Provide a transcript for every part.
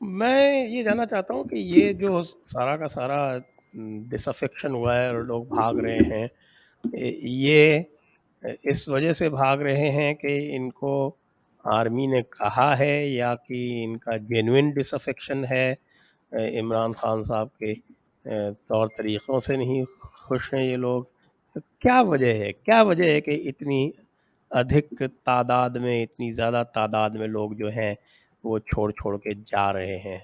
मैं ये जानना चाहता हूँ कि ये जो सारा का सारा डिसअफेक्शन हुआ है और लोग भाग रहे हैं, ये इस वजह से भाग रहे हैं कि इनको आर्मी ने कहा है, या कि इनका जेन्युइन डिसअफेक्शन है इमरान खान साहब के तौर तरीक़ों से नहीं खुश हैं ये लोग? तो क्या वजह है, क्या वजह है कि इतनी अधिक तादाद में, इतनी ज़्यादा तादाद में लोग जो हैं वो छोड़ के जा रहे हैं?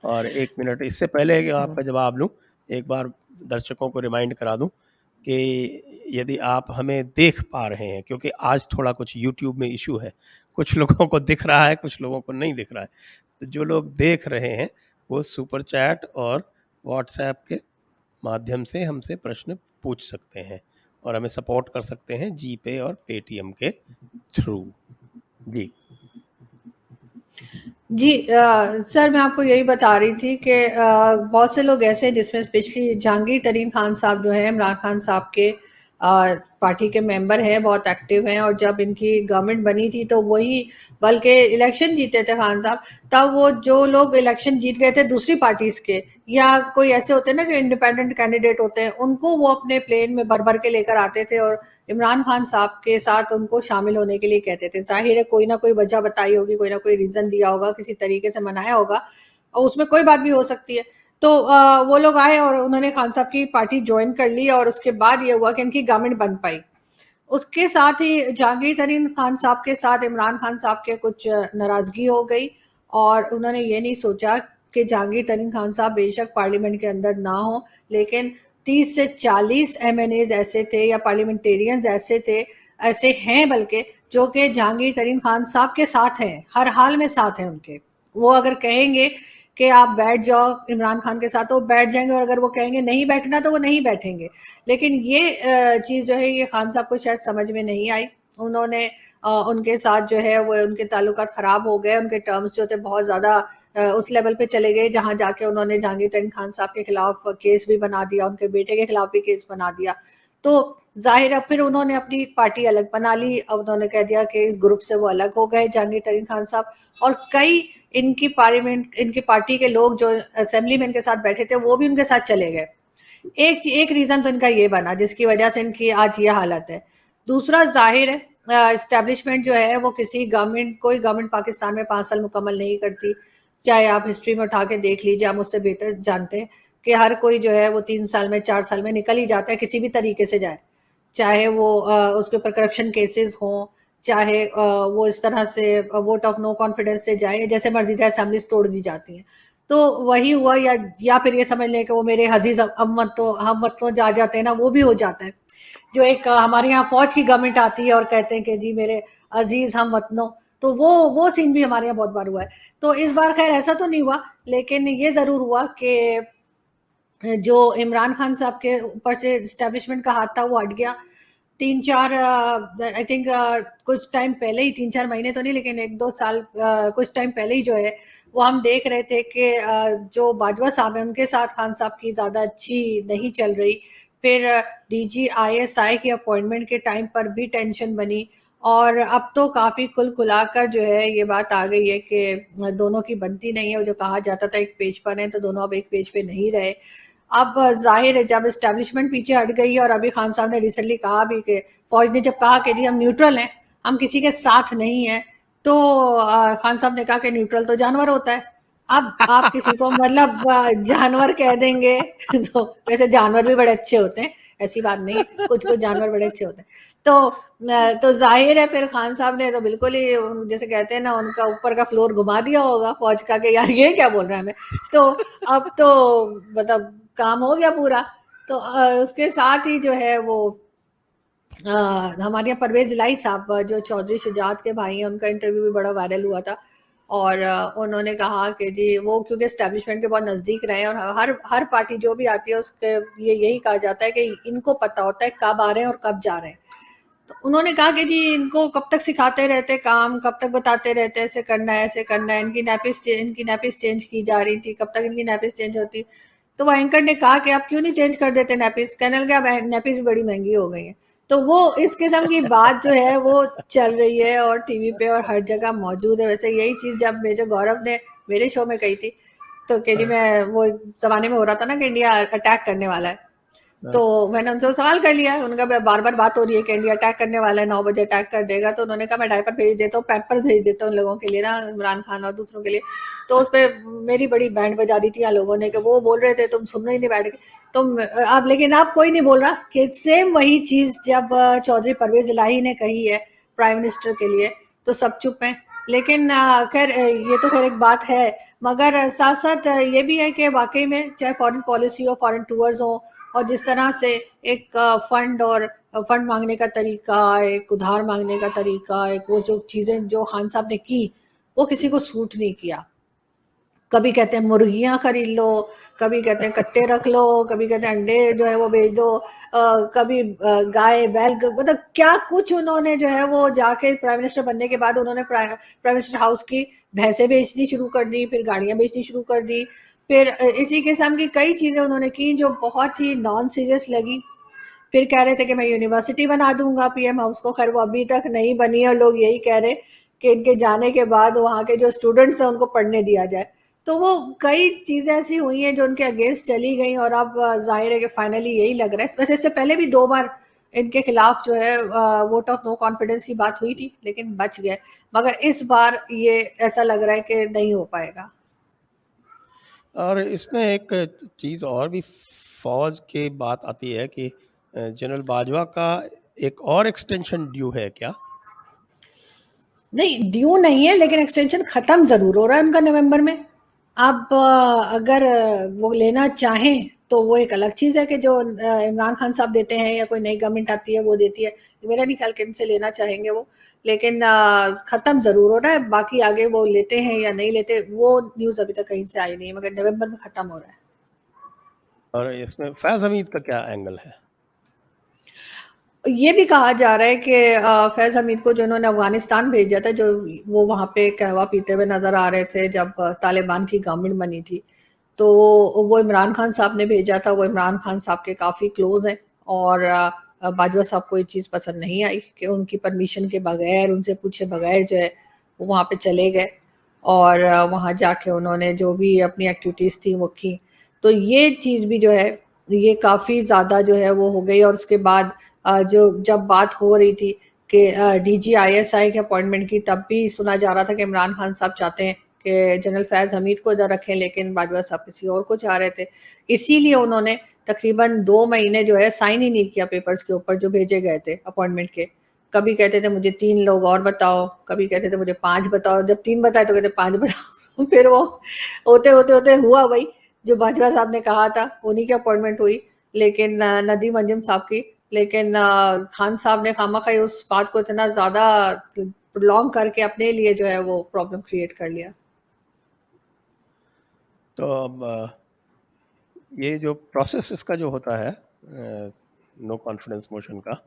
और 1 मिनट इससे पहले कि हम्म। आपका जवाब लूँ, एक बार दर्शकों को रिमाइंड करा दूँ कि यदि आप हमें देख पा रहे हैं, क्योंकि आज थोड़ा कुछ यूट्यूब में इश्यू है, कुछ लोगों को दिख रहा है, कुछ लोगों को नहीं दिख रहा है। तो जो लोग देख रहे हैं, वो सुपर चैट और व्हाट्सऐप के माध्यम से हमसे प्रश्न पूछ सकते हैं और हमें सपोर्ट कर सकते हैं जीपे और पेटीएम के थ्रू। जी। जी सर, मैं आपको यही बता रही थी कि बहुत से लोग ऐसे हैं जिसमें स्पेशली जहांगीर तरीन खान साहब जो है इमरान खान साहब के पार्टी के मेंबर हैं, बहुत एक्टिव हैं। और जब इनकी गवर्नमेंट बनी थी तो वही, बल्कि इलेक्शन जीते थे खान साहब, तब वो जो लोग इलेक्शन जीत गए थे दूसरी पार्टीज के, या कोई ऐसे होते हैं ना जो इंडिपेंडेंट कैंडिडेट होते हैं, उनको वो अपने प्लेन में भर भर के लेकर आते थे और इमरान खान साहब के साथ उनको शामिल होने के लिए कहते थे। जाहिर है कोई ना कोई वजह बताई होगी, कोई ना कोई रीजन दिया होगा, किसी तरीके से मनाया होगा, और उसमें कोई बात भी हो सकती है। तो वो लोग आए और उन्होंने खान साहब की पार्टी ज्वाइन कर ली, और उसके बाद ये हुआ कि इनकी गवर्नमेंट बन पाई। उसके साथ ही जहांगीर तरीन खान साहब के साथ इमरान खान साहब के कुछ नाराजगी हो गई, और उन्होंने ये नहीं सोचा कि जहांगीर तरीन खान साहब बेशक पार्लियामेंट के अंदर ना हो, लेकिन 30 से 40 एमएनएज ऐसे थे या पार्लियामेंटेरियंस ऐसे थे, ऐसे हैं बल्कि, जो कि जहांगीर तरीन खान साहब के साथ हैं, हर हाल में साथ हैं उनके। वो अगर कहेंगे कि आप बैठ जाओ इमरान खान के साथ तो बैठ जाएंगे, और अगर वो कहेंगे नहीं बैठना तो वो नहीं बैठेंगे। लेकिन ये चीज जो है ये खान साहब को शायद समझ में नहीं आई। उन्होंने उनके साथ जो है वो उनके ताल्लुकात खराब हो गए, उनके टर्म्स जो थे बहुत ज्यादा उस लेवल पे चले गए जहां जाके उन्होंने जहांगीर तरीन खान साहब के खिलाफ केस भी बना दिया, उनके बेटे के खिलाफ भी केस बना दिया। तो जाहिर है फिर उन्होंने अपनी पार्टी अलग बना ली। अब उन्होंने कह दिया कि इस ग्रुप से वो अलग हो गए जहांगीर तरीन खान साहब, और कई इनकी पार्लियामेंट, इनकी पार्टी के लोग जो असेंबली में इनके साथ बैठे थे वो भी उनके साथ चले गए। एक एक रीजन तो इनका ये बना जिसकी वजह से इनकी आज ये हालत है। दूसरा, जाहिर है इस्टेब्लिशमेंट जो है वो किसी गवर्नमेंट, कोई गवर्नमेंट पाकिस्तान में 5 साल मुकम्मल नहीं करती। चाहे आप हिस्ट्री में उठा के देख लीजिए, आप मुझसे बेहतर जानते हैं कि हर कोई जो है वो 3 साल में 4 साल में निकल ही जाता है, किसी भी तरीके से जाए। चाहे वो उसके ऊपर करप्शन केसेस हों, चाहे वो इस तरह से वोट ऑफ नो कॉन्फिडेंस से जाए, जैसे मर्जी जाए असेंबलीज तोड़ दी जाती हैं। तो वही हुआ, या फिर ये समझ लें कि वो मेरे अजीज हम मतों जा जाते हैं ना, वो भी हो जाता है। जो एक हमारे यहाँ फौज की गवर्नमेंट आती है और कहते हैं कि जी मेरे अजीज हम वतनों, तो वो सीन भी हमारे यहाँ बहुत बार हुआ है। तो इस बार खैर ऐसा तो नहीं हुआ, लेकिन ये जरूर हुआ कि जो इमरान खान साहब के ऊपर से स्टैब्लिशमेंट का हाथ था वो हट गया। 3-4 आई थिंक कुछ टाइम पहले ही, 3-4 महीने तो नहीं लेकिन 1-2 साल कुछ टाइम पहले ही जो है वो हम देख रहे थे कि जो बाजवा साहब है उनके साथ खान साहब की ज़्यादा अच्छी नहीं चल रही। फिर डीजी आईएसआई की अपॉइंटमेंट के टाइम पर भी टेंशन बनी, और अब तो काफ़ी खुल खुलाकर जो है ये बात आ गई है कि दोनों की बनती नहीं है। वो जो कहा जाता था एक पेज पर है, तो दोनों अब एक पेज पे नहीं रहे। अब जाहिर है जब एस्टेब्लिशमेंट पीछे हट गई है, और अभी खान साहब ने रिसेंटली कहा भी कि फौज ने जब कहा कि जी हम न्यूट्रल हैं, हम किसी के साथ नहीं हैं, तो खान साहब ने कहा कि न्यूट्रल तो जानवर होता है। अब आप किसी को मतलब जानवर कह देंगे तो वैसे जानवर भी बड़े अच्छे होते हैं, ऐसी बात नहीं है, कुछ कुछ जानवर बड़े अच्छे होते हैं। तो जाहिर है फिर खान साहब ने तो बिल्कुल ही जैसे कहते हैं ना, उनका ऊपर का फ्लोर घुमा दिया होगा फौज का कि यार ये क्या बोल रहा है हमें। तो अब तो मतलब काम हो गया पूरा। तो उसके साथ ही जो है वो हमारे यहाँ परवेज इलाही साहब जो चौधरी शुजात के भाई हैं, उनका इंटरव्यू भी बड़ा वायरल हुआ था। और उन्होंने कहा कि जी वो क्योंकि एस्टेब्लिशमेंट के बहुत नज़दीक रहे हैं, और हर हर पार्टी जो भी आती है उसके ये यही कहा जाता है कि इनको पता होता है कब आ रहे हैं और कब जा रहे हैं। तो उन्होंने कहा कि जी इनको कब तक सिखाते रहते काम, कब तक बताते रहते ऐसे करना है ऐसे करना है। इनकी नैपिस चेंज की जा रही थी, कब तक इनकी नैपिस चेंज होती। तो वो एंकर ने कहा कि आप क्यों नहीं चेंज कर देते नैपिस। कहने लगे अब नैपिस भी बड़ी महंगी हो गई है। तो वो इस किस्म की बात जो है वो चल रही है और टीवी पे और हर जगह मौजूद है। वैसे यही चीज़ जब मेजर गौरव ने मेरे शो में कही थी, तो कह रही मैं वो ज़माने में हो रहा था ना कि इंडिया अटैक करने वाला है, तो मैंने उनसे सवाल कर लिया, उनका बार-बार बात हो रही है कि इंडिया अटैक करने वाला है, 9 बजे अटैक कर देगा, तो उन्होंने कहा मैं डायपर भेज देता हूँ, पैम्पर्स भेज देता हूँ उन लोगों के लिए ना, इमरान खान और दूसरों के लिए। तो उस पे मेरी बड़ी बैंड बजा दी थी लोगों ने कि वो बोल रहे थे तुम सुन रही नहीं बैठ के, तुम अब, लेकिन अब कोई नहीं बोल रहा कि सेम वही चीज जब चौधरी परवेज इलाही ने कही है प्राइम मिनिस्टर के लिए, तो सब चुप हैं। लेकिन खैर ये तो खैर एक बात है, मगर साथ साथ ये भी है कि वाकई में चाहे फॉरेन पॉलिसी हो, फॉरेन टूर्स हो, और जिस तरह से एक फंड और फंड मांगने का तरीका, एक उधार मांगने का तरीका, एक वो जो चीजें जो खान साहब ने की, वो किसी को सूट नहीं किया। कभी कहते हैं मुर्गियां खरीद लो, कभी कहते हैं कट्टे रख लो, कभी कहते हैं अंडे जो है वो बेच दो, कभी गाय बैल, मतलब क्या कुछ उन्होंने जो है वो जाके प्राइम मिनिस्टर बनने के बाद उन्होंने प्राइम मिनिस्टर हाउस की भैंसें बेचनी शुरू कर दी, फिर गाड़ियां बेचनी शुरू कर दी, फिर इसी किस्म की कई चीजें उन्होंने की जो बहुत ही नॉन सीरियस लगी। फिर कह रहे थे कि मैं यूनिवर्सिटी बना दूंगा पीएम हाउस को, खैर वो अभी तक नहीं बनी और लोग यही कह रहे कि इनके जाने के बाद वहाँ के जो स्टूडेंट्स हैं उनको पढ़ने दिया जाए। तो वो कई चीजें ऐसी हुई हैं जो उनके अगेंस्ट चली गई, और अब जाहिर है कि फाइनली यही लग रहा है। वैसे इससे पहले भी 2 बार इनके खिलाफ जो है वोट ऑफ नो कॉन्फिडेंस की बात हुई थी, लेकिन बच गए, मगर इस बार ये ऐसा लग रहा है कि नहीं हो पाएगा। और इसमें एक चीज़ और भी फौज की बात आती है कि जनरल बाजवा का एक और एक्सटेंशन ड्यू है क्या? नहीं, ड्यू नहीं है, लेकिन एक्सटेंशन खत्म जरूर हो रहा है उनका नवंबर में। अब अगर वो लेना चाहें तो वो एक अलग चीज है कि जो इमरान खान साहब देते हैं या कोई नई गवर्नमेंट आती है वो देती है, मेरा नहीं ख्याल कि इनसे लेना चाहेंगे वो, लेकिन खत्म जरूर हो रहा है। बाकी आगे वो लेते हैं या नहीं लेते वो न्यूज अभी तक कहीं से आई नहीं है, मगर नवंबर में खत्म हो रहा है। और इसमें फैज़ हमीद का क्या एंगल है? ये भी कहा जा रहा है कि फैज हमीद को जो इन्होंने अफगानिस्तान भेजा था, जो वो वहां पे कहवा पीते हुए नजर आ रहे थे जब तालिबान की गवर्नमेंट बनी थी, तो वो इमरान खान साहब ने भेजा था। वो इमरान खान साहब के काफ़ी क्लोज हैं, और बाजवा साहब को ये चीज़ पसंद नहीं आई कि उनकी परमिशन के बगैर, उनसे पूछे बगैर जो है वो वहाँ पे चले गए, और वहाँ जाके उन्होंने जो भी अपनी एक्टिविटीज़ थी वो की। तो ये चीज़ भी जो है ये काफ़ी ज़्यादा जो है वो हो गई। और उसके बाद जो जब बात हो रही थी कि DGISI के अपॉइंटमेंट की, तब भी सुना जा रहा था कि इमरान खान साहब चाहते हैं कि जनरल फैज हमीद को इधर रखें, लेकिन बाजवा साहब किसी और को चाह रहे थे। इसीलिए उन्होंने तकरीबन 2 महीने जो है साइन ही नहीं किया पेपर्स के ऊपर जो भेजे गए थे अपॉइंटमेंट के। कभी कहते थे मुझे 3 लोग और बताओ, कभी कहते थे मुझे 5 बताओ, जब 3 बताए तो कहते 5 बताओ। फिर वो होते होते होते हुआ वही जो बाजवा साहब ने कहा था, उन्हीं की अपॉइंटमेंट हुई, लेकिन नदीम अंजुम साहब की। लेकिन खान साहब ने खामखा उस बात को इतना ज्यादा प्रोलॉन्ग करके अपने लिए जो है वो प्रॉब्लम क्रिएट कर लिया। तो अब ये जो प्रोसेस इसका जो होता है नो कॉन्फिडेंस मोशन का,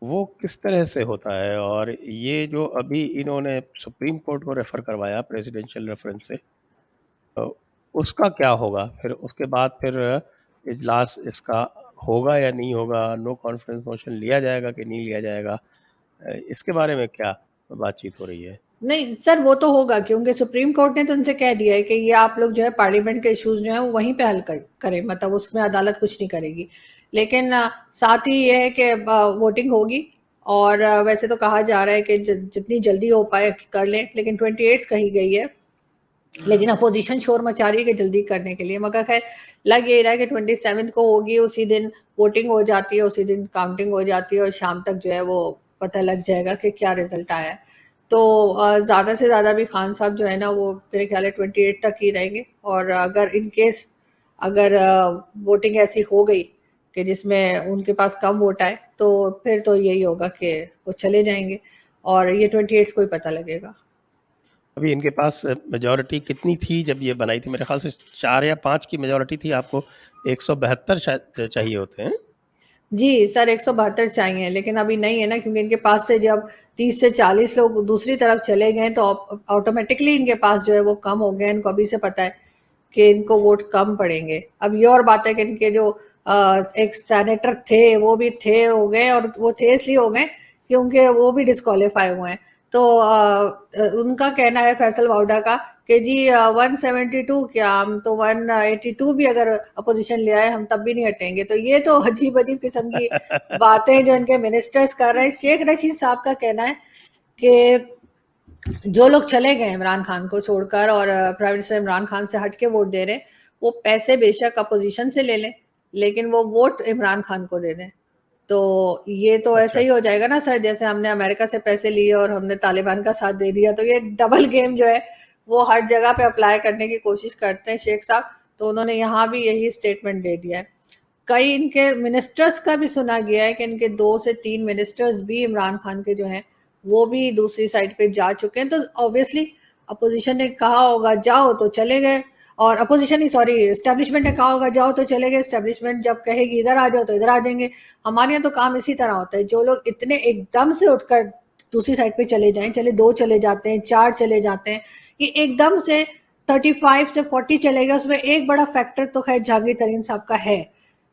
वो किस तरह से होता है? और ये जो अभी इन्होंने सुप्रीम कोर्ट को रेफ़र करवाया प्रेसिडेंशियल रेफरेंस से, तो उसका क्या होगा? फिर उसके बाद फिर इजलास इसका होगा या नहीं होगा? नो कॉन्फिडेंस मोशन लिया जाएगा कि नहीं लिया जाएगा? इसके बारे में क्या बातचीत हो रही है? नहीं सर, वो तो होगा, क्योंकि सुप्रीम कोर्ट ने तो उनसे कह दिया है कि ये आप लोग जो है पार्लियामेंट के इश्यूज जो है वो वहीं पे हल करें, मतलब उसमें अदालत कुछ नहीं करेगी। लेकिन साथ ही ये है कि वोटिंग होगी, और वैसे तो कहा जा रहा है कि जितनी जल्दी हो पाए कर लें, लेकिन 28 कही गई है। लेकिन अपोजिशन शोर मचा रही है कि जल्दी करने के लिए, मगर खैर लग ये रहा है कि 27 को होगी, उसी दिन वोटिंग हो जाती है, उसी दिन काउंटिंग हो जाती है, और शाम तक जो है वो पता लग जाएगा कि क्या रिजल्ट आया है। तो ज़्यादा से ज़्यादा भी खान साहब जो है ना वो मेरे ख्याल है 28 तक ही रहेंगे। और अगर इन केस अगर वोटिंग ऐसी हो गई कि जिसमें उनके पास कम वोट आए, तो फिर तो यही होगा कि वो चले जाएंगे, और ये 28 को ही पता लगेगा। अभी इनके पास मेजॉरिटी कितनी थी जब ये बनाई थी? मेरे ख्याल से 4 या 5 की मेजॉरिटी थी, आपको 172 शायद चाहिए होते हैं। जी सर, 172 चाहिए, लेकिन अभी नहीं है ना, क्योंकि इनके पास से जब 30 से 40 लोग दूसरी तरफ चले गए तो ऑटोमेटिकली इनके पास जो है वो कम हो गए। इनको अभी से पता है कि इनको वोट कम पड़ेंगे। अब ये और बात है कि इनके जो एक सेनेटर थे, वो भी थे हो गए, और वो थे इसलिए हो गए क्योंकि वो भी डिस्क्वालीफाई हुए हैं। तो उनका कहना है फैसल वाउडा का कि जी 172 क्या, हम तो 182 भी अगर अपोजिशन ले आए हम तब भी नहीं हटेंगे। तो ये तो अजीब अजीब किस्म की बातें जो इनके मिनिस्टर्स कर रहे हैं। शेख रशीद साहब का कहना है कि जो लोग चले गए इमरान खान को छोड़कर और प्राइम मिनिस्टर इमरान खान से हट के वोट दे रहे, वो पैसे बेशक अपोजिशन से ले लें, लेकिन वो वोट इमरान खान को दे दें। तो ये तो ऐसा अच्छा। ही हो जाएगा ना सर, जैसे हमने अमेरिका से पैसे लिए और हमने तालिबान का साथ दे दिया। तो ये डबल गेम जो है वो हर जगह पे अप्लाई करने की कोशिश करते हैं शेख साहब। तो उन्होंने यहाँ भी यही स्टेटमेंट दे दिया है। कई इनके मिनिस्टर्स का भी सुना गया है कि इनके 2 से 3 मिनिस्टर्स भी इमरान खान के जो हैं वो भी दूसरी साइड पे जा चुके हैं। तो ऑब्वियसली अपोजिशन ने कहा होगा जाओ तो चले गए, और अपोजिशन ही सॉरी एस्टेब्लिशमेंट ने कहा होगा जाओ तो चले गए। एस्टेब्लिशमेंट जब कहेगी इधर आ जाओ तो इधर आ जाएंगे। हमारे यहाँ तो काम इसी तरह होता है, जो लोग इतने एकदम से उठकर दूसरी साइड पे चले जाएं, चले 2 चले जाते हैं, 4 चले जाते हैं, ये एकदम से 35 से 40 चले गए। उसमें एक बड़ा फैक्टर तो खैर जहांगीर तरीन साहब का है,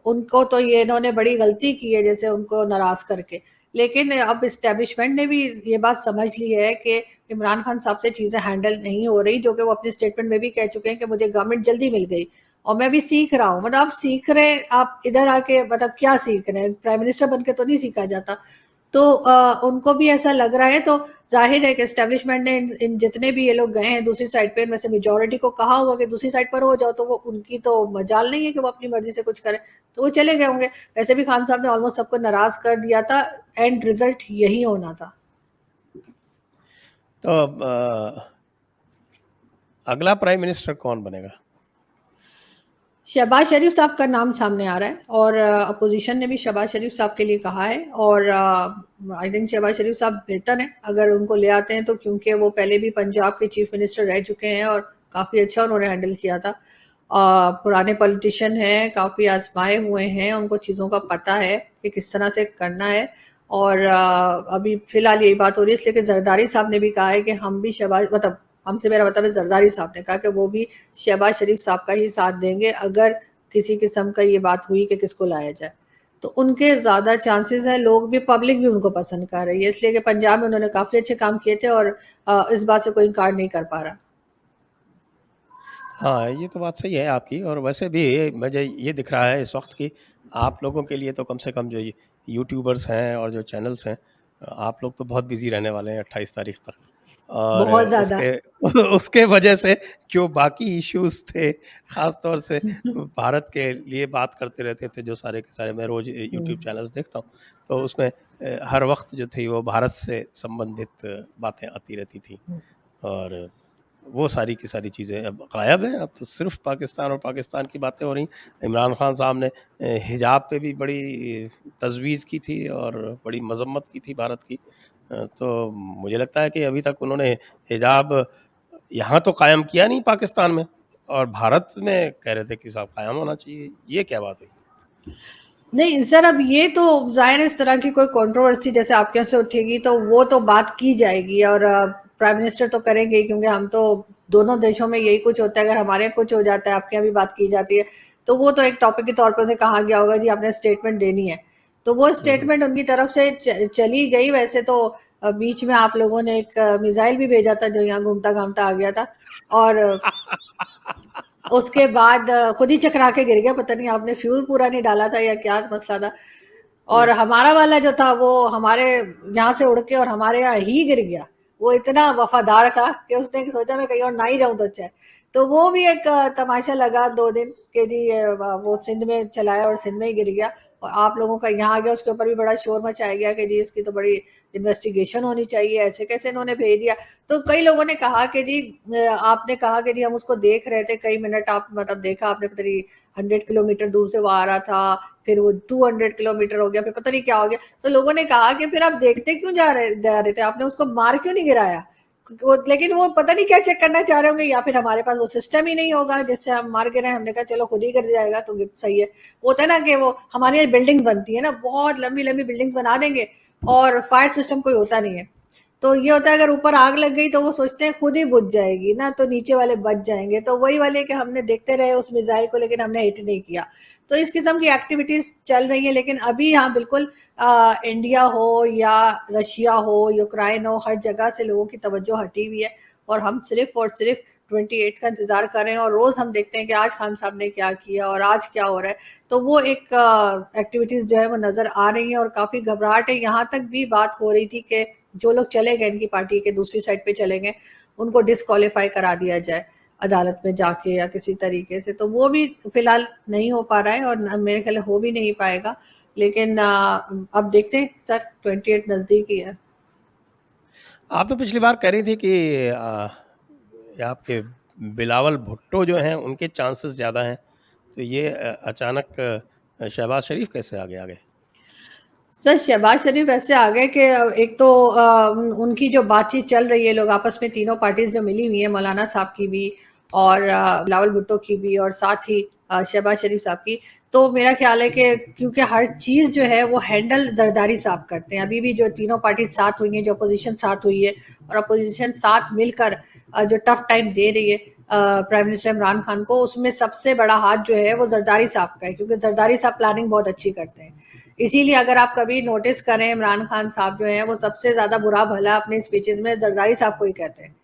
उनको तो ये इन्होंने बड़ी गलती की है जैसे उनको नाराज करके। लेकिन अब इस्टेब्लिशमेंट ने भी ये बात समझ ली है कि इमरान खान साहब से चीजें हैंडल नहीं हो रही, जो कि वो अपने स्टेटमेंट में भी कह चुके हैं कि मुझे गवर्नमेंट जल्दी मिल गई और मैं भी सीख रहा हूँ। मतलब आप सीख रहे, आप इधर आके मतलब क्या सीख रहे हैं, प्राइम मिनिस्टर बनके तो नहीं सीखा जाता। तो उनको भी ऐसा लग रहा है। तो जाहिर है कि एस्टेब्लिशमेंट ने इन जितने भी ये लोग गए हैं दूसरी साइड पे, इनमें से मेजोरिटी को कहा होगा कि दूसरी साइड पर हो जाओ, तो वो उनकी तो मजाल नहीं है कि वो अपनी मर्जी से कुछ करें, तो वो चले गए होंगे। वैसे भी खान साहब ने ऑलमोस्ट सबको नाराज कर दिया था, एंड रिजल्ट यही होना था। तो अगला प्राइम मिनिस्टर कौन बनेगा? शहबाज शरीफ साहब का नाम सामने आ रहा है, और अपोजिशन ने भी शहबाज शरीफ साहब के लिए कहा है, और आई थिंक शहबाज शरीफ साहब बेहतर हैं अगर उनको ले आते हैं तो, क्योंकि वो पहले भी पंजाब के चीफ मिनिस्टर रह चुके हैं और काफ़ी अच्छा उन्होंने हैंडल किया था। पुराने पॉलिटिशियन हैं, काफ़ी आजमाए हुए हैं, उनको चीज़ों का पता है कि किस तरह से करना है। और अभी फिलहाल यही बात हो रही है इसलिए कि जरदारी साहब ने भी कहा है कि हम भी शहबाज, मतलब हमसे मेरा मतलब है जरदारी साहब ने कहा कि वो भी शहबाज शरीफ साहब का ही साथ देंगे अगर किसी किस्म का ये बात हुई कि किसको लाया जाए। तो उनके ज़्यादा चांसेस हैं, लोग भी, पब्लिक भी उनको पसंद कर रही है, इसलिए कि पंजाब में उन्होंने काफ़ी अच्छे काम किए थे और इस बात से कोई इनकार नहीं कर पा रहा। हाँ, ये तो बात सही है आपकी। और वैसे भी मुझे ये दिख रहा है इस वक्त कि आप लोगों के लिए तो कम से कम जो यूट्यूबर्स हैं और जो चैनल्स हैं, आप लोग तो बहुत बिजी रहने वाले हैं 28 तारीख तक। और बहुत ज़्यादा। उसके उसके वजह से जो बाकी इश्यूज थे, खास तौर से भारत के लिए बात करते रहते थे जो सारे के सारे, मैं रोज यूट्यूब चैनल्स देखता हूँ, तो उसमें हर वक्त जो थी वो भारत से संबंधित बातें आती रहती थी। और वो सारी की सारी चीज़ें अब गायब हैं। अब तो सिर्फ पाकिस्तान और पाकिस्तान की बातें हो रही। इमरान खान साहब ने हिजाब पे भी बड़ी तजवीज़ की थी और बड़ी मजम्मत की थी भारत की। तो मुझे लगता है कि अभी तक उन्होंने हिजाब यहाँ तो कायम किया नहीं पाकिस्तान में, और भारत में कह रहे थे कि साहब कायम होना चाहिए। ये क्या बात हुई? नहीं सर, अब ये तो जाहिर है इस तरह की कोई कंट्रोवर्सी जैसे आपके यहाँ से उठेगी तो वो तो बात की जाएगी, और प्राइम मिनिस्टर तो करेंगे ही, क्योंकि हम तो दोनों देशों में यही कुछ होता है। अगर हमारे यहाँ कुछ हो जाता है, आपके यहाँ भी बात की जाती है, तो वो तो एक टॉपिक के तौर पर उन्हें कहा गया होगा जी आपने स्टेटमेंट देनी है। तो वो स्टेटमेंट उनकी तरफ से चली गई। वैसे तो बीच में आप लोगों ने एक मिसाइल भी भेजा था जो यहाँ घूमता घामता आ गया था, और उसके बाद खुद ही चकरा के गिर गया। पता नहीं आपने फ्यूल पूरा नहीं डाला था या क्या मसला था। और हमारा वाला जो था वो हमारे यहाँ से उड़ के और हमारे यहाँ ही गिर गया। वो इतना वफादार था कि उसने सोचा मैं कहीं और ना ही जाऊं तो अच्छा है। तो वो भी एक तमाशा लगा 2 दिन कि जी वो सिंध में चलाया और सिंध में ही गिर गया, और आप लोगों का यहाँ आ गया। उसके ऊपर भी बड़ा शोर मचाया गया कि जी इसकी तो बड़ी इन्वेस्टिगेशन होनी चाहिए, ऐसे कैसे इन्होंने भेज दिया। तो कई लोगों ने कहा कि जी आपने कहा कि जी हम उसको देख रहे थे कई मिनट, आप मतलब देखा आपने, पता नहीं 100 किलोमीटर दूर से वो आ रहा था, फिर वो 200 किलोमीटर हो गया, फिर पता नहीं क्या हो गया। तो लोगों ने कहा कि फिर आप देखते क्यों जा रहे थे, आपने उसको मार क्यों नहीं गिराया। लेकिन वो पता नहीं क्या चेक करना चाह रहे होंगे, या फिर हमारे पास वो सिस्टम ही नहीं होगा जिससे हम मार गिराए। हमने कहा चलो खुद ही गिर जाएगा तो सही है। वो होता है ना कि वो हमारे यहाँ बिल्डिंग बनती है ना, बहुत लंबी लंबी बिल्डिंग्स बना देंगे और फायर सिस्टम कोई होता नहीं है। तो ये होता है अगर ऊपर आग लग गई तो वो सोचते हैं खुद ही बुझ जाएगी ना, तो नीचे वाले बच जाएंगे, तो वही वाले कि हमने देखते रहे उस मिसाइल को लेकिन हमने हिट नहीं किया। तो इस किस्म की एक्टिविटीज चल रही है, लेकिन अभी यहाँ बिल्कुल इंडिया हो या रशिया हो, यूक्रेन हो, हर जगह से लोगों की तवज्जो हटी हुई है और हम सिर्फ और सिर्फ 28 का इंतजार कर रहे हैं। और रोज हम देखते हैं कि आज खान साहब ने क्या किया और आज क्या हो रहा है, तो वो एक एक्टिविटीज जो है वो नजर आ रही है और काफी घबराहट है। यहाँ तक भी बात हो रही थी कि जो लोग चले गए इनकी पार्टी के दूसरी साइड पे चले गए, उनको डिस्क्वालीफाई करा दिया जाए अदालत में जाके या किसी तरीके से, तो वो भी फिलहाल नहीं हो पा रहा है और मेरे ख्याल हो भी नहीं पाएगा। लेकिन अब देखते हैं सर, 28 नजदीक ही है। आप तो पिछली बार कह रही थी कि ये आपके बिलावल भुट्टो जो हैं उनके चांसेस ज़्यादा हैं, तो ये अचानक शहबाज शरीफ कैसे आगे? सर शहबाज शरीफ ऐसे आ गए कि एक तो उनकी जो बातचीत चल रही है, लोग आपस में तीनों पार्टीज जो मिली हुई है, मौलाना साहब की भी और बिलावल भुट्टो की भी और साथ ही शहबाज शरीफ साहब की, तो मेरा ख्याल है कि क्योंकि हर चीज जो है वो हैंडल जरदारी साहब करते हैं। अभी भी जो तीनों पार्टी साथ हुई है, जो अपोजिशन साथ हुई है और अपोजिशन साथ मिलकर जो टफ टाइम दे रही है प्राइम मिनिस्टर इमरान खान को, उसमें सबसे बड़ा हाथ जो है वो जरदारी साहब का है, क्योंकि जरदारी साहब प्लानिंग बहुत अच्छी करते हैं। इसीलिए अगर आप कभी नोटिस करें, इमरान खान साहब जो है वो सबसे ज्यादा बुरा भला अपने स्पीचेस में जरदारी साहब को ही कहते हैं।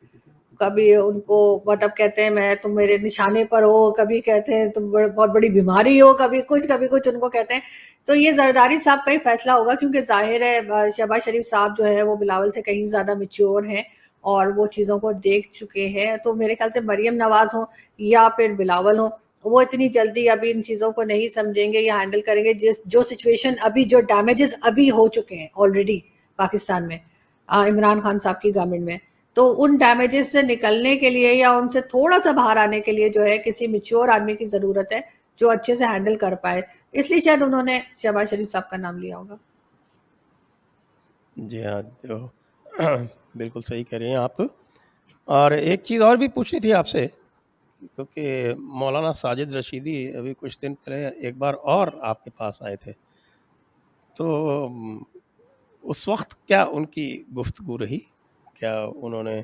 कभी उनको मतलब कहते हैं मैं तुम मेरे निशाने पर हो, कभी कहते हैं तुम बहुत बड़ी बीमारी हो, कभी कुछ उनको कहते हैं। तो ये जरदारी साहब का ही फैसला होगा, क्योंकि जाहिर है शहबाज शरीफ साहब जो है वो बिलावल से कहीं ज्यादा मेच्योर हैं और वो चीजों को देख चुके हैं। तो मेरे ख्याल से मरियम नवाज हो या फिर बिलावल हो, वो इतनी जल्दी अभी इन चीजों को नहीं समझेंगे या हैंडल करेंगे। जिस जो सिचुएशन अभी, जो डैमेजेस अभी हो चुके हैं ऑलरेडी पाकिस्तान में इमरान खान साहब की गवर्नमेंट में, तो उन डैमेजेस से निकलने के लिए या उनसे थोड़ा सा बाहर आने के लिए जो है किसी मिच्योर आदमी की जरूरत है जो अच्छे से हैंडल कर पाए। इसलिए शायद उन्होंने शहबाज शरीफ साहब का नाम लिया होगा। जी हाँ, तो बिल्कुल सही कह रही हैं आप। और एक चीज़ और भी पूछनी थी आपसे, क्योंकि मौलाना साजिद रशीदी अभी कुछ दिन पहले एक बार और आपके पास आए थे, तो उस वक्त क्या उनकी गुफ्तगू रही? क्या उन्होंने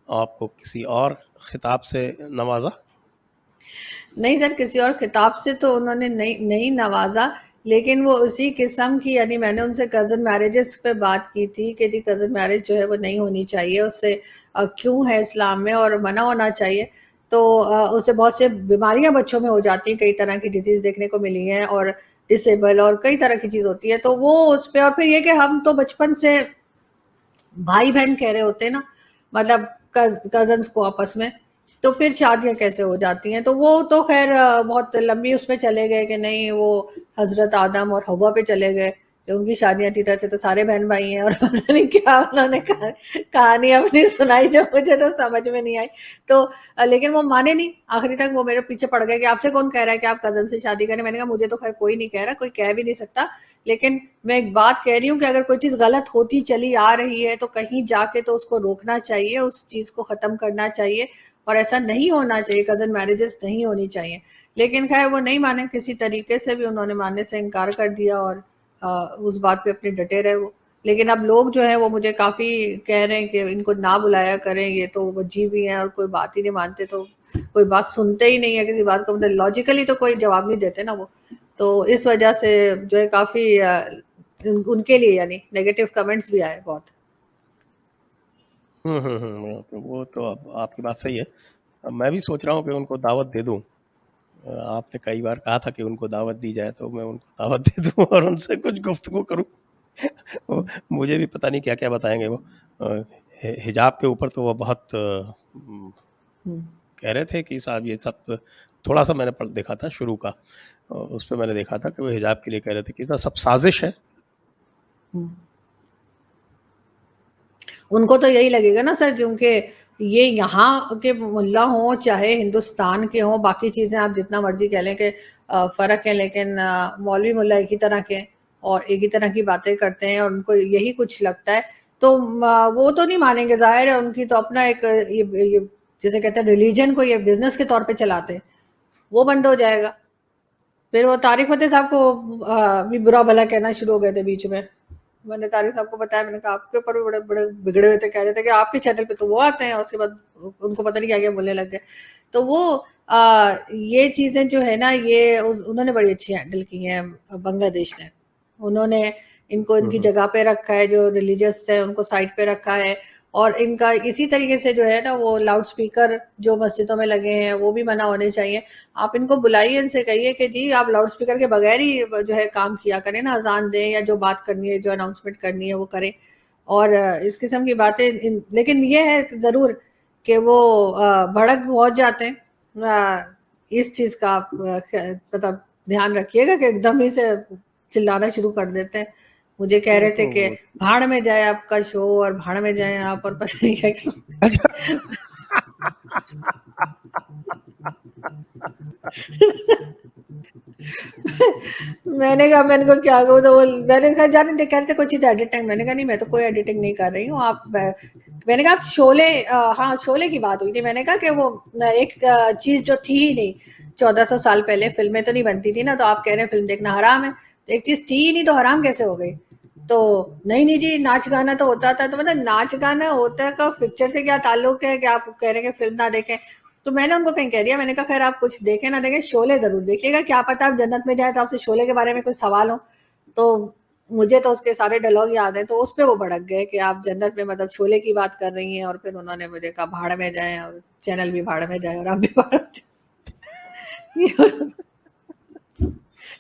आपको किसी और खिताब से नवाजा? नहीं सर, किसी और खिताब से तो उन्होंने नहीं नहीं नवाजा, लेकिन वो उसी किस्म की, यानी मैंने उनसे कजन मैरिजेस पे बात की थी कि जी कजन मैरिज जो है वो नहीं होनी चाहिए, उससे क्यों है इस्लाम में और मना होना चाहिए। तो उससे बहुत से बीमारियां बच्चों में हो जाती हैं, कई तरह की डिजीज देखने को मिली हैं और डिसेबल और कई तरह की चीज होती है। तो वो उस पे, और फिर ये कि हम तो बचपन से भाई बहन कह रहे होते हैं ना, मतलब कजन्स को आपस में, तो फिर शादियां कैसे हो जाती हैं। तो वो तो खैर बहुत लंबी उसमें चले गए कि नहीं, वो हजरत आदम और हवा पे चले गए कि उनकी शादियां थी, तरह से तो सारे बहन भाई हैं और पता नहीं क्या उन्होंने कहानी अपनी सुनाई जो मुझे तो समझ में नहीं आई। तो लेकिन वो माने नहीं आखिरी तक, वो मेरे पीछे पड़ गए कि आपसे कौन कह रहा है कि आप कजन से शादी करें। मैंने कहा मुझे तो खैर कोई नहीं कह रहा, कोई कह भी नहीं सकता, लेकिन मैं एक बात कह रही हूँ कि अगर कोई चीज गलत होती चली आ रही है तो कहीं जाके तो उसको रोकना चाहिए, उस चीज को खत्म करना चाहिए और ऐसा नहीं होना चाहिए, कजन मैरिजेस नहीं होनी चाहिए। लेकिन खैर वो नहीं माने, किसी तरीके से भी उन्होंने मानने से इनकार कर दिया और उस बात पे अपने डटे रहे वो। लेकिन अब लोग जो है वो मुझे काफी कह रहे हैं कि इनको ना बुलाया करें, ये तो अजीब ही है और कोई बात ही नहीं मानते, तो कोई बात सुनते ही नहीं है किसी बात को, मतलब लॉजिकली तो कोई जवाब नहीं देते ना वो। तो इस वजह से जो है काफी उनके लिए यानी नेगेटिव कमेंट्स भी आए बहुत। वो तो अब आपकी बात सही है। अब मैं भी सोच रहा हूँ कि उनको दावत दे दूँ। आपने कई बार कहा था कि उनको दावत दी जाए, तो मैं उनको दावत दे दूँ और उनसे कुछ गुफ्तगू करूँ। वो मुझे भी पता नहीं क्या-क्या बताएँगे वो। अ, हिजाब के ऊपर तो वो बहुत हम्म, कह रहे थे कि साहब ये सब, थोड़ा-सा मैंने पढ़ देखा था शुरू का। उसमें मैंने देखा था कि वो हिजाब के लिए कह रहे थे कि ये सब साज़िश है। हम्म। उनको तो यही लगेगा ना सर, क्योंकि ये यहाँ के मुल्ला हों चाहे हिंदुस्तान के हों, बाकी चीजें आप जितना मर्जी कह लें कि फर्क है, लेकिन मौलवी मुल्ला एक ही तरह के हैं और एक ही तरह की बातें करते हैं और उनको यही कुछ लगता है। तो वो तो नहीं मानेंगे, जाहिर है उनकी तो अपना एक ये जैसे कहते हैं रिलीजन को ये बिजनेस के तौर पे चलाते हैं, वो बंद हो जाएगा। फिर वो तारिक फतेह साहब को भी बुरा भला कहना शुरू हो गए थे बीच में। मैंने तारिक साहब को बताया, मैंने कहा आपके ऊपर भी बड़े बड़े बिगड़े हुए थे, कह रहे थे कि आपके चैनल पे तो वो आते हैं, और उसके बाद उनको पता नहीं क्या क्या बोलने लग गए। तो वो ये चीजें जो है ना, ये उन्होंने बड़ी अच्छी हैंडल की हैं बांग्लादेश ने। उन्होंने इनको इनकी जगह पे रखा है, जो रिलीजियस है उनको साइड पे रखा है, और इनका इसी तरीके से जो है ना, वो लाउड स्पीकर जो मस्जिदों में लगे हैं वो भी मना होने चाहिए। आप इनको बुलाइए, इनसे कहिए कि जी आप लाउड स्पीकर के बगैर ही जो है काम किया करें ना, अजान दें या जो बात करनी है, जो अनाउंसमेंट करनी है वो करें। और इस किस्म की बातें लेकिन ये है जरूर कि वो भड़क बहुत जाते हैं। इस चीज का आप मतलब ध्यान रखिएगा कि एकदम ही से चिल्लाना शुरू कर देते हैं। मुझे कह वो रहे थे तो कि वो भाड़ में जाए आपका शो, और भाड़ में जाए आप, और पता नहीं क्या। अच्छा। मैंने कहा, मैंने को क्या कहूँ, तो वो मैंने कहा जाने दे, कहते कोई चीज एडिटिंग, मैंने कहा नहीं मैं तो कोई एडिटिंग नहीं कर रही हूँ। आप मैंने कहा आप शोले, हाँ शोले की बात हुई थी, मैंने कहा कि वो एक चीज जो थी ही नहीं 1400 साल पहले, फिल्में तो नहीं बनती थी ना, तो आप कह रहे हैं फिल्म देखना हराम है, तो एक चीज थी ही नहीं तो हराम कैसे हो गई? तो नहीं नहीं जी, नाच गाना तो होता था। तो मतलब नाच गाना होता का पिक्चर से क्या ताल्लुक है कि आप कह रहे हैं कि फिल्म ना देखें? तो मैंने उनको कहीं कह दिया, मैंने कहा खैर आप कुछ देखें ना देखें, शोले जरूर देखिएगा, क्या पता आप जन्नत में जाए तो आपसे शोले के बारे में कोई सवाल हो। तो मुझे तो उसके सारे डायलॉग याद है, तो उस पे वो भड़क गए कि आप जन्नत में मतलब शोले की बात कर रही हैं, और फिर उन्होंने मुझे कहा भाड़ में जाए, और चैनल भी भाड़ में जाए, और आप भी भाड़ में जाए।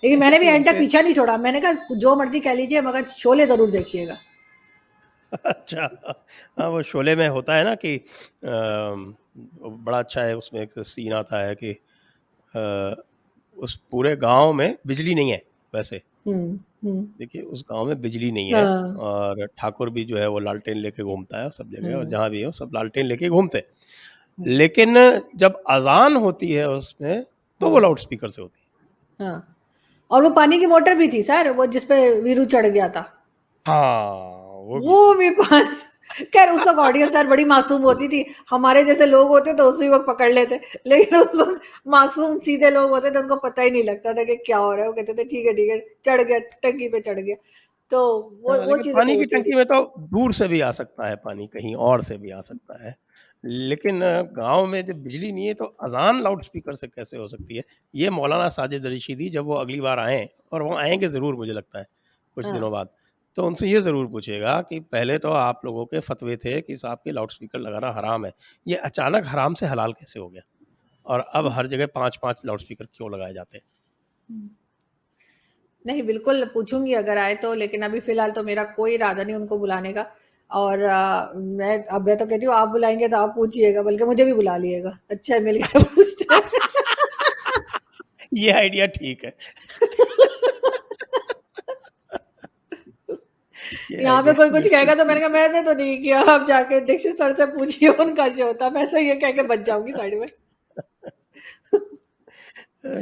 लेकिन मैंने भी एंड तक वैसे पीछा नहीं छोड़ा, मैंने कहा जो मर्जी कह लीजिए मगर शोले जरूर देखिएगा। अच्छा, हाँ, वो शोले में होता है ना कि बड़ा अच्छा है, उसमें एक सीन आता है कि उस पूरे गांव में बिजली नहीं है वैसे। हम्म। देखिए उस गांव में बिजली नहीं है, हाँ। और ठाकुर भी जो है वो लालटेन लेके घूमता है सब जगह, और जहाँ भी है वो सब लालटेन लेके घूमते हैं। लेकिन जब अजान होती है उसमें तो वो लाउड स्पीकर से होती हाँ, और वो पानी की मोटर भी थी सर, वो जिसपे वीरू चढ़ गया था। है। हाँ, वो भी वो थी। भी पानी, खैर उस वक्त ऑडियंस सर बड़ी मासूम होती थी। हमारे जैसे लोग होते तो उसी वक्त पकड़ लेते, लेकिन उस वक्त मासूम सीधे लोग होते थे, उनको पता ही नहीं लगता था कि क्या हो रहा है। वो कहते थे ठीक है चढ़ गया, टंकी पे चढ़ गया। तो हाँ, वो लेकिन चीजें पानी की होती थी। टंकी में तो दूर से भी आ सकता है पानी, कहीं और से भी आ सकता है। लेकिन गांव में जब बिजली नहीं है तो अजान लाउड स्पीकर से कैसे हो सकती है? ये मौलाना साजिद रशीदी जब वो अगली बार आए, और वो आएंगे ज़रूर मुझे लगता है कुछ हाँ। दिनों बाद, तो उनसे ये ज़रूर पूछिएगा कि पहले तो आप लोगों के फतवे थे कि साहब के लाउड स्पीकर लगाना हराम है, ये अचानक हराम से हलाल कैसे हो गया? और अब हर जगह 5-5 लाउड स्पीकर क्यों लगाए जाते हैं? नहीं, बिल्कुल पूछूंगी अगर आए तो, लेकिन अभी फिलहाल तो मेरा कोई इरादा नहीं उनको बुलाने का। और मैं तो कहती हूँ आप बुलाएंगे तो आप पूछिएगा, बल्कि मुझे भी बुला लिएगा, अच्छा है मिल गया पूछते हैं। ये आइडिया ठीक है। ये यहाँ पे आइडिया कोई कुछ बिल्कुल कहेगा तो मैंने ठीक कहा मैंने तो नहीं किया, आप जाके दीक्षित सर से पूछिए उनका जो होता, मैं तो ये कह के बच जाऊंगी साइड में। है।